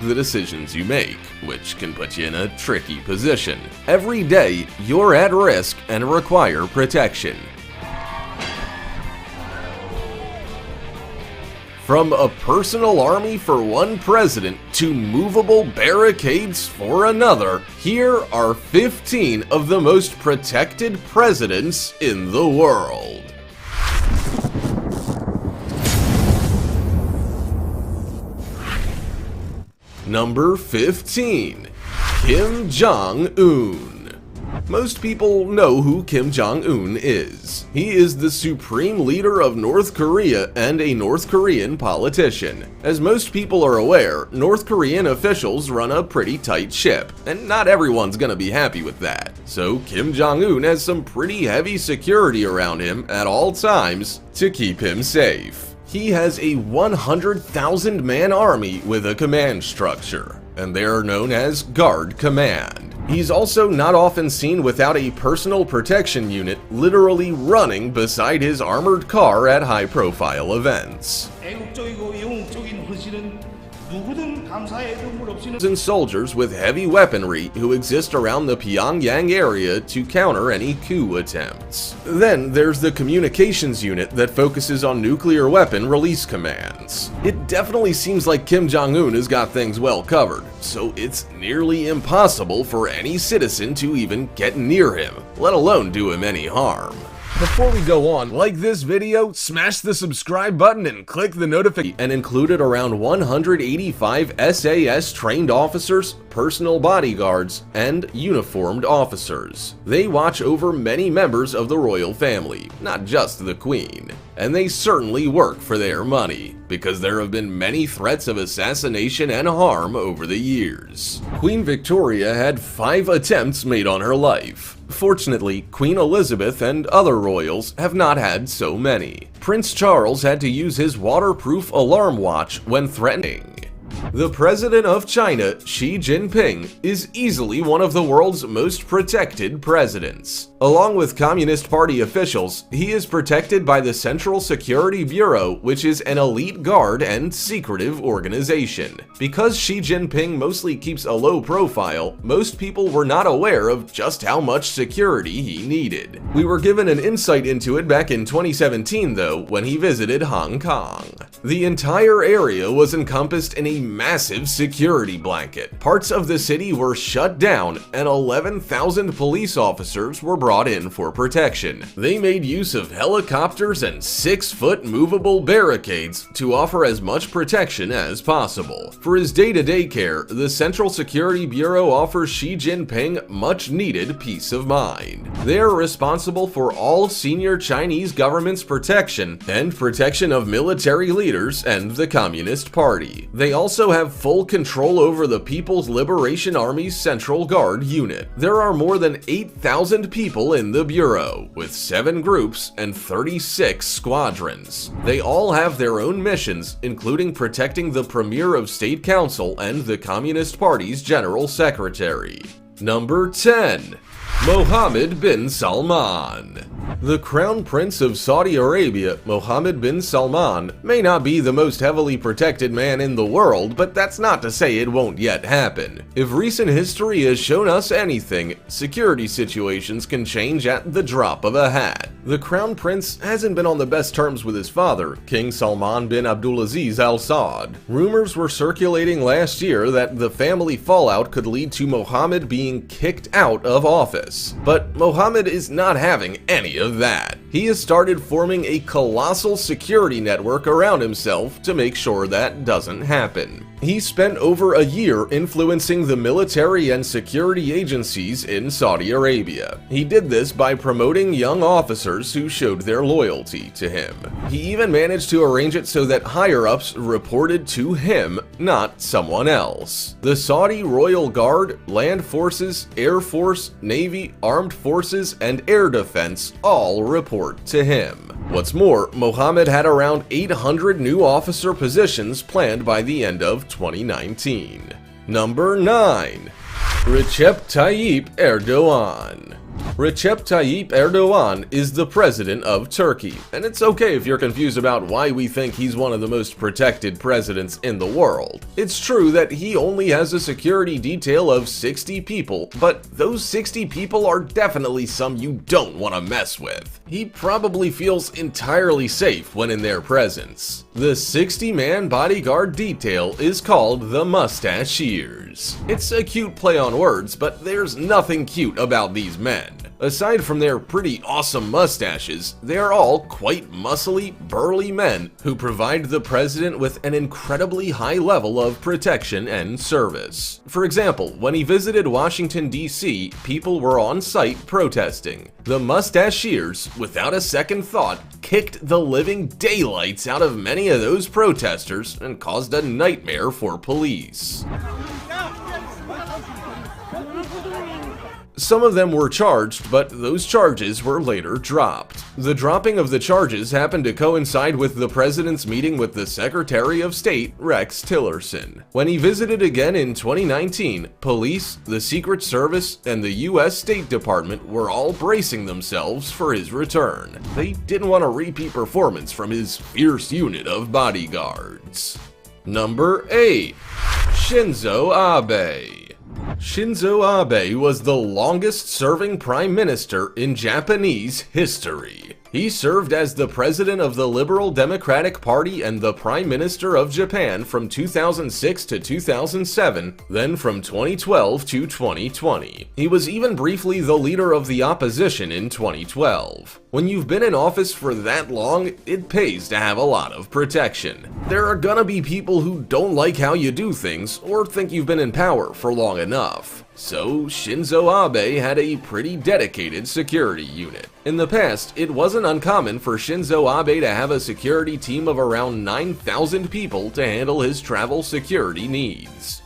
the decisions you make, which can put you in a tricky position. Every day, you're at risk and require protection. From a personal army for one president to movable barricades for another, here are 15 of the most protected presidents in the world. Number 15. Kim Jong-un. Most people know who Kim Jong-un is. He is the supreme leader of North Korea and a North Korean politician. As most people are aware, North Korean officials run a pretty tight ship, and not everyone's gonna be happy with that. So Kim Jong-un has some pretty heavy security around him at all times to keep him safe. He has a 100,000-man army with a command structure, and they are known as Guard Command. He's also not often seen without a personal protection unit literally running beside his armored car at high-profile events. And soldiers with heavy weaponry who exist around the Pyongyang area to counter any coup attempts. Then there's the communications unit that focuses on nuclear weapon release commands. It definitely seems like Kim Jong-un has got things well covered, so it's nearly impossible for any citizen to even get near him, let alone do him any harm. Before we go on, like this video, smash the subscribe button and click the notification, and included around 185 SAS trained officers, personal bodyguards, and uniformed officers. They watch over many members of the royal family, not just the Queen. And they certainly work for their money, because there have been many threats of assassination and harm over the years. Queen Victoria had 5 attempts made on her life. Fortunately, Queen Elizabeth and other royals have not had so many. Prince Charles had to use his waterproof alarm watch when threatening. The president of China, Xi Jinping, is easily one of the world's most protected presidents. Along with Communist Party officials, he is protected by the Central Security Bureau, which is an elite guard and secretive organization. Because Xi Jinping mostly keeps a low profile, most people were not aware of just how much security he needed. We were given an insight into it back in 2017 though, when he visited Hong Kong. The entire area was encompassed in a massive security blanket. Parts of the city were shut down and 11,000 police officers were brought in for protection. They made use of helicopters and 6-foot movable barricades to offer as much protection as possible. For his day-to-day care, the Central Security Bureau offers Xi Jinping much-needed peace of mind. They are responsible for all senior Chinese government's protection and protection of military leaders and the Communist Party. They also have full control over the People's Liberation Army's Central Guard unit. There are more than 8,000 people in the Bureau, with 7 groups and 36 squadrons. They all have their own missions, including protecting the Premier of State Council and the Communist Party's General Secretary. Number 10. Mohammed bin Salman. The Crown Prince of Saudi Arabia, Mohammed bin Salman, may not be the most heavily protected man in the world, but that's not to say it won't yet happen. If recent history has shown us anything, security situations can change at the drop of a hat. The Crown Prince hasn't been on the best terms with his father, King Salman bin Abdulaziz Al Saud. Rumors were circulating last year that the family fallout could lead to Mohammed being kicked out of office. But Mohammed is not having any of that. He has started forming a colossal security network around himself to make sure that doesn't happen. He spent over a year influencing the military and security agencies in Saudi Arabia. He did this by promoting young officers who showed their loyalty to him. He even managed to arrange it so that higher-ups reported to him, not someone else. The Saudi Royal Guard, Land Forces, Air Force, Navy, Armed Forces, and Air Defense all report to him. What's more, Mohammed had around 800 new officer positions planned by the end of 2019. Number 9. Recep Tayyip Erdogan. Recep Tayyip Erdogan is the president of Turkey, and it's okay if you're confused about why we think he's one of the most protected presidents in the world. It's true that he only has a security detail of 60 people, but those 60 people are definitely some you don't want to mess with. He probably feels entirely safe when in their presence. The 60-man bodyguard detail is called the Mustachiers. It's a cute play on words, but there's nothing cute about these men. Aside from their pretty awesome mustaches, they are all quite muscly, burly men who provide the president with an incredibly high level of protection and service. For example, when he visited Washington, D.C., people were on site protesting. The Mustachiers, without a second thought, kicked the living daylights out of many of those protesters and caused a nightmare for police. Some of them were charged, but those charges were later dropped. The dropping of the charges happened to coincide with the president's meeting with the Secretary of State, Rex Tillerson. When he visited again in 2019, police, the Secret Service, and the U.S. State Department were all bracing themselves for his return. They didn't want a repeat performance from his fierce unit of bodyguards. Number 8. Shinzo Abe. Shinzo Abe was the longest-serving prime minister in Japanese history. He served as the president of the Liberal Democratic Party and the Prime Minister of Japan from 2006 to 2007, then from 2012 to 2020. He was even briefly the leader of the opposition in 2012. When you've been in office for that long, it pays to have a lot of protection. There are gonna be people who don't like how you do things or think you've been in power for long enough. So Shinzo Abe had a pretty dedicated security unit. In the past, it wasn't uncommon for Shinzo Abe to have a security team of around 9,000 people to handle his travel security needs.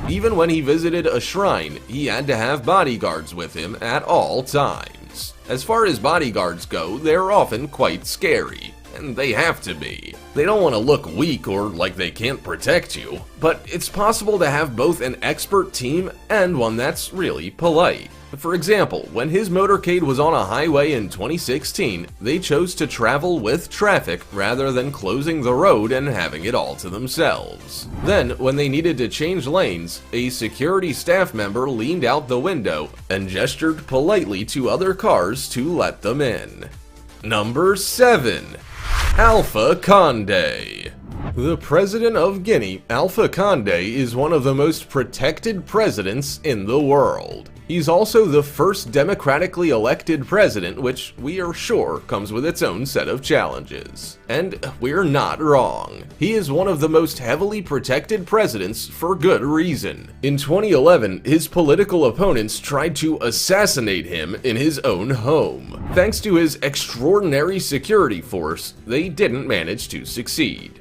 Even when he visited a shrine, he had to have bodyguards with him at all times. As far as bodyguards go, they're often quite scary. And they have to be. They don't want to look weak or like they can't protect you, but it's possible to have both an expert team and one that's really polite. For example, when his motorcade was on a highway in 2016, they chose to travel with traffic rather than closing the road and having it all to themselves. Then, when they needed to change lanes, a security staff member leaned out the window and gestured politely to other cars to let them in. Number 7. Alpha Condé. The president of Guinea, Alpha Condé, is one of the most protected presidents in the world. He's also the first democratically elected president, which we are sure comes with its own set of challenges. And we're not wrong. He is one of the most heavily protected presidents for good reason. In 2011, his political opponents tried to assassinate him in his own home. Thanks to his extraordinary security force, they didn't manage to succeed.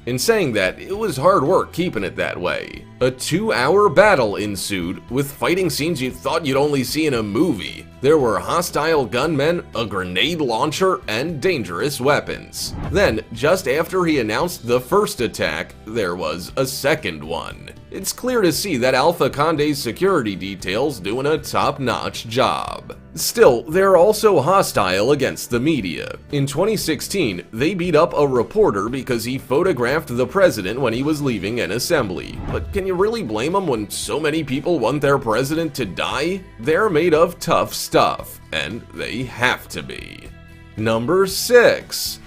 In saying that, it was hard work keeping it that way. A 2-hour battle ensued, with fighting scenes you thought you'd only see in a movie. There were hostile gunmen, a grenade launcher, and dangerous weapons. Then, just after he announced the first attack, there was a second one. It's clear to see that Alpha Condé's security detail's doing a top-notch job. Still, they're also hostile against the media. In 2016, they beat up a reporter because he photographed the president when he was leaving an assembly. But can you really blame them when so many people want their president to die? They're made of tough stuff, and they have to be. Number 6.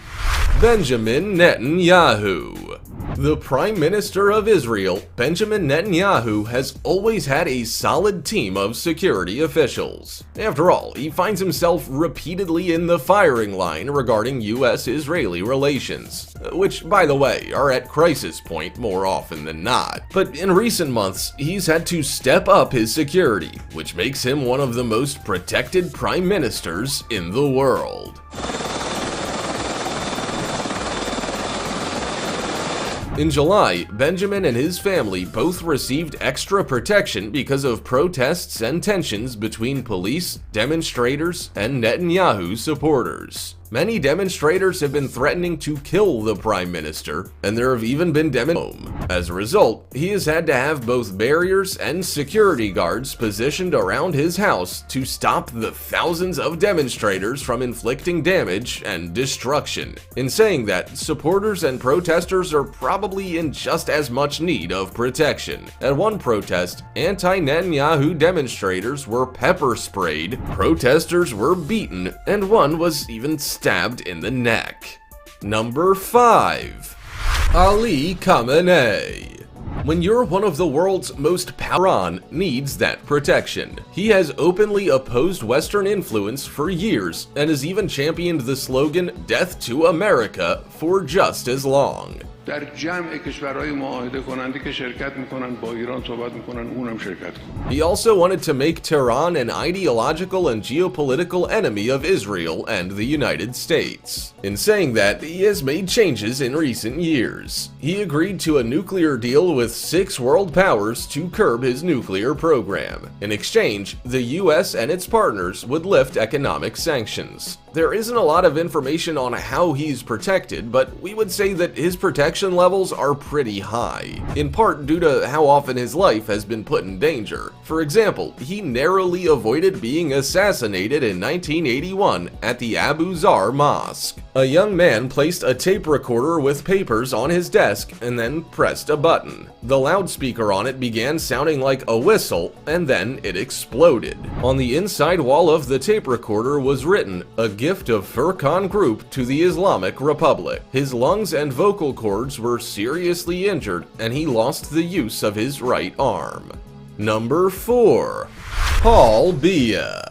Benjamin Netanyahu. The Prime Minister of Israel, Benjamin Netanyahu, has always had a solid team of security officials. After all, he finds himself repeatedly in the firing line regarding US-Israeli relations, which, by the way, are at crisis point more often than not. But in recent months, he's had to step up his security, which makes him one of the most protected prime ministers in the world. In July, Benjamin and his family both received extra protection because of protests and tensions between police, demonstrators, and Netanyahu supporters. Many demonstrators have been threatening to kill the Prime Minister, and there have even been demonstrations. As a result, he has had to have both barriers and security guards positioned around his house to stop the thousands of demonstrators from inflicting damage and destruction. In saying that, supporters and protesters are probably in just as much need of protection. At one protest, anti-Netanyahu demonstrators were pepper sprayed, protesters were beaten, and one was even stabbed in the neck. Number 5. Ali Khamenei. When you're one of the world's most powerful, Iran needs that protection. He has openly opposed Western influence for years and has even championed the slogan "Death to America" for just as long. در جمع کشورهای معاهده کننده که شرکت میکنن با ایران صحبت میکنن اونم شرکت کنن. He also wanted to make Tehran an ideological and geopolitical enemy of Israel and the United States. In saying that, he has made changes in recent years. He agreed to a nuclear deal with 6 world powers to curb his nuclear program. In exchange, the US and its partners would lift economic sanctions. There isn't a lot of information on how he's protected, but we would say that his protection levels are pretty high, in part due to how often his life has been put in danger. For example, he narrowly avoided being assassinated in 1981 at the Abu Zar Mosque. A young man placed a tape recorder with papers on his desk and then pressed a button. The loudspeaker on it began sounding like a whistle, and then it exploded. On the inside wall of the tape recorder was written, "A gift of Furqan Group to the Islamic Republic." His lungs and vocal cords were seriously injured, and he lost the use of his right arm. Number 4. Paul Biya.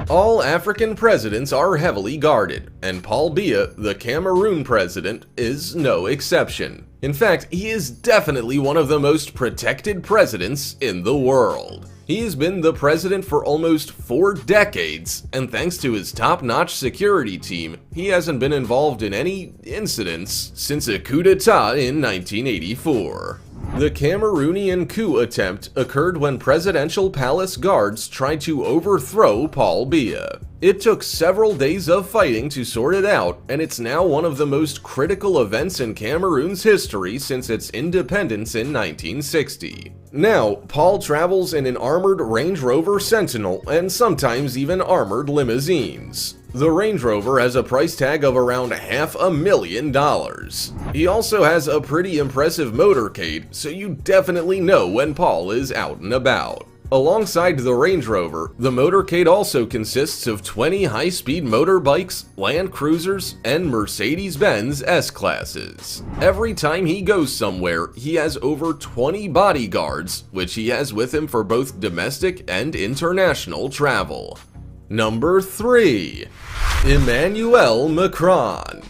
All African presidents are heavily guarded, and Paul Biya, the Cameroon president, is no exception. In fact, he is definitely one of the most protected presidents in the world. He has been the president for almost 4 decades, and thanks to his top-notch security team, he hasn't been involved in any incidents since a coup d'etat in 1984. The Cameroonian coup attempt occurred when presidential palace guards tried to overthrow Paul Biya. It took several days of fighting to sort it out, and it's now one of the most critical events in Cameroon's history since its independence in 1960. Now, Paul travels in an armored Range Rover Sentinel and sometimes even armored limousines. The Range Rover has a price tag of around $500,000. He also has a pretty impressive motorcade, so you definitely know when Paul is out and about. Alongside the Range Rover, the motorcade also consists of 20 high-speed motorbikes, Land Cruisers, and Mercedes-Benz S-Classes. Every time he goes somewhere, he has over 20 bodyguards, which he has with him for both domestic and international travel. Number 3. Emmanuel Macron.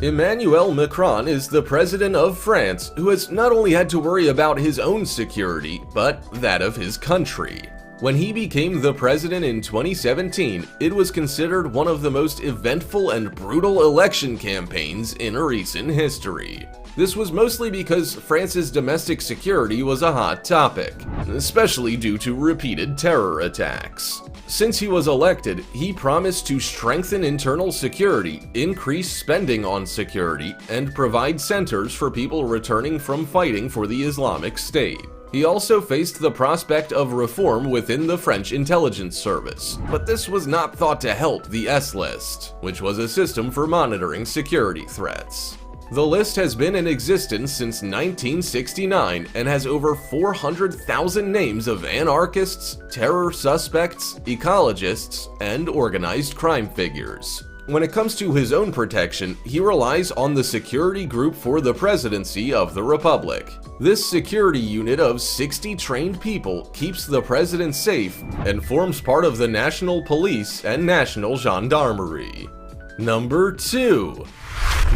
Emmanuel Macron is the president of France who has not only had to worry about his own security, but that of his country. When he became the president in 2017, it was considered one of the most eventful and brutal election campaigns in recent history. This was mostly because France's domestic security was a hot topic, especially due to repeated terror attacks. Since he was elected, he promised to strengthen internal security, increase spending on security, and provide centers for people returning from fighting for the Islamic State. He also faced the prospect of reform within the French intelligence service, but this was not thought to help the S-List, which was a system for monitoring security threats. The list has been in existence since 1969 and has over 400,000 names of anarchists, terror suspects, ecologists, and organized crime figures. When it comes to his own protection, he relies on the Security Group for the Presidency of the Republic. This security unit of 60 trained people keeps the president safe and forms part of the National Police and National Gendarmerie. Number 2.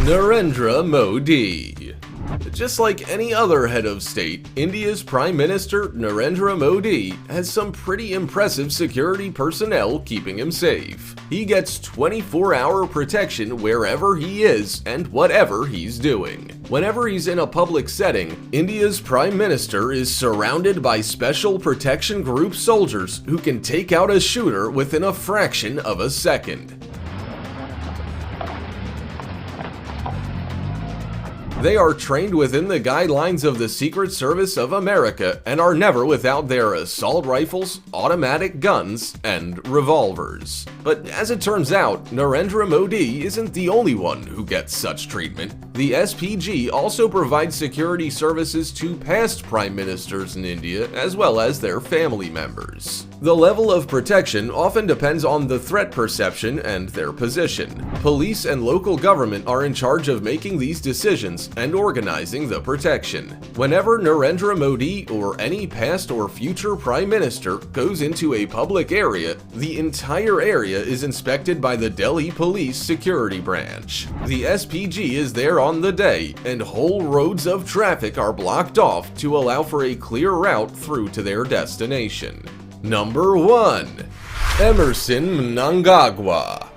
Narendra Modi. Just like any other head of state, India's Prime Minister Narendra Modi has some pretty impressive security personnel keeping him safe. He gets 24-hour protection wherever he is and whatever he's doing. Whenever he's in a public setting, India's Prime Minister is surrounded by Special Protection Group soldiers who can take out a shooter within a fraction of a second. They are trained within the guidelines of the Secret Service of America and are never without their assault rifles, automatic guns, and revolvers. But as it turns out, Narendra Modi isn't the only one who gets such treatment. The SPG also provides security services to past prime ministers in India as well as their family members. The level of protection often depends on the threat perception and their position. Police and local government are in charge of making these decisions and organizing the protection. Whenever Narendra Modi or any past or future prime minister goes into a public area, the entire area is inspected by the Delhi Police Security Branch. The SPG is there on the day, and whole roads of traffic are blocked off to allow for a clear route through to their destination. Number 1. Emerson Mnangagwa.